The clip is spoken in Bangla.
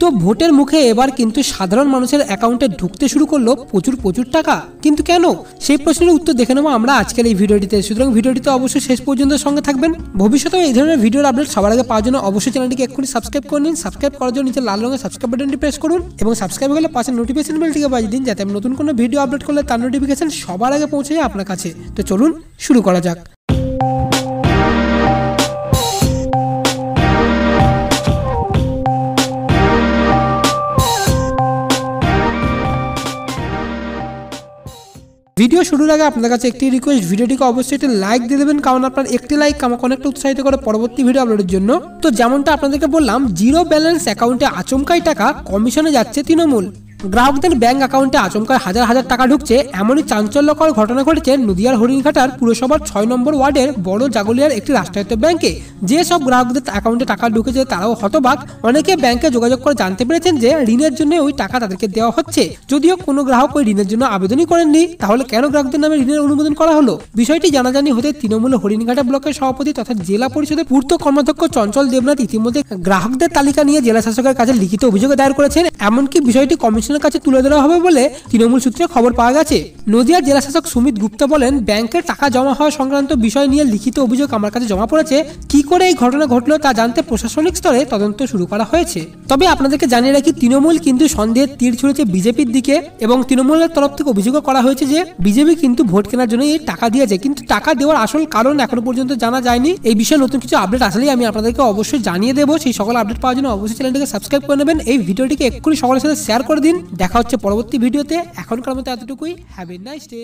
তো ভোটের মুখে এবার কিন্তু সাধারণ মানুষের অ্যাকাউন্টে ঢুকতে শুরু করলো প্রচুর টাকা, কিন্তু কেন? সেই প্রশ্নের উত্তর দেখে নেবো আমরা আজকের এই ভিডিওটিতে। সুতরাং ভিডিওটিতে অবশ্যই শেষ পর্যন্ত সঙ্গে থাকবেন। ভবিষ্যতে এই ধরনের ভিডিওর আপডেট সবার আগে পাওয়ার জন্য অবশ্যই চ্যানেলটিকে এক্ষুনি সাবস্ক্রাইব করে নিন। সাবস্ক্রাইব করার জন্য নিচে লাল রঙের সাবস্ক্রাইব বাটনটি প্রেস করুন এবং সাবস্ক্রাইব হলে পাশে নোটিফিকেশন বেলটিকে বাজিয়ে দিন, যাতে আমি নতুন কোনো ভিডিও আপলোড করলে তার নোটিফিকেশন সবার আগে পৌঁছে যায় আপনার কাছে। তো চলুন শুরু করা যাক। ভিডিও শুরুর আগে আপনাদের কাছে একটি রিকোয়েস্ট, ভিডিওটিকে অবশ্যই একটি লাইক দিয়ে দেবেন, কারণ আপনার একটি লাইক আমাকে অনেকটা উৎসাহিত করে পরবর্তী ভিডিও আপলোডের জন্য। তো যেমনটা আপনাদেরকে বললাম, জিরো ব্যালেন্স অ্যাকাউন্টে আচমকাই টাকা কমিশনে যাচ্ছে তৃণমূল। গ্রাহকদের ব্যাংক অ্যাকাউন্টে আচমকায় হাজার টাকা ঢুকছে, এমনই চাঞ্চল্যকর ঘটনা ঘটেছে নদিয়ার হরিণঘাটার পুরসভার 6 নম্বর ওয়ার্ডের বড় জাগুলিয়ার একটি রাষ্ট্রায়ত্ত ব্যাংকে। যে সব গ্রাহকদের অ্যাকাউন্টে টাকা ঢুকেছে তারাও হতবাক। অনেকে ব্যাংকে যোগাযোগ করে জানতে পেরেছেন যে ঋণের জন্য ওই টাকা তাদেরকে দেওয়া হচ্ছে, যদিও কোনো গ্রাহক ওই ঋণের জন্য আবেদনই করেননি। তাহলে কেন গ্রাহকদের নামে ঋণের অনুমোদন করা হলো? বিষয়টি জানাজানি হতে তৃণমূল হরিণঘাটা ব্লকের সভাপতি তথা জেলা পরিষদের পূর্ত কর্মাধ্যক্ষ চঞ্চল দেবনাথ ইতিমধ্যে গ্রাহকদের তালিকা নিয়ে জেলা শাসকের কাছে লিখিত অভিযোগ দায়ের করেছেন। এমনকি বিষয়টি কমিশনের কাছে তুলে ধরা হবে বলে তৃণমূল সূত্রে খবর পাওয়া গেছে। নদিয়ার জেলা শাসক সুমিত গুপ্তা বলেন, ব্যাংকের টাকা জমা হওয়া সংক্রান্ত বিষয় নিয়ে লিখিত অভিযোগ আমার কাছে জমা পড়েছে। কি করে এই ঘটনা ঘটলো তা জানতে প্রশাসনিক স্তরে তদন্ত শুরু করা হয়েছে। তবে আপনাদেরকে জানিয়ে রাখি, তৃণমূল কিন্তু সন্দেহের তীর ছুঁড়েছে বিজেপির দিকে এবং তৃণমূলের তরফ থেকে অভিযোগ করা হয়েছে যে বিজেপি কিন্তু ভোট কেনার জন্য এই টাকা দিয়েছে, কিন্তু টাকা দেওয়ার আসল কারণ এখনো পর্যন্ত জানা যায়নি। এই বিষয়ে নতুন কিছু আপডেট আসলেই আমি আপনাদেরকে অবশ্যই জানিয়ে দেবো। সেই সকল আপডেট পাওয়ার জন্য অবশ্যই চ্যানেলটিকে সাবস্ক্রাইব করে নেবেন। এই ভিডিওটিকে এক্ষুনি সকলের সাথে শেয়ার করে দিন। দেখা হচ্ছে পরবর্তী ভিডিওতে। এখনকার মতো এতটুকুই। Have a nice day.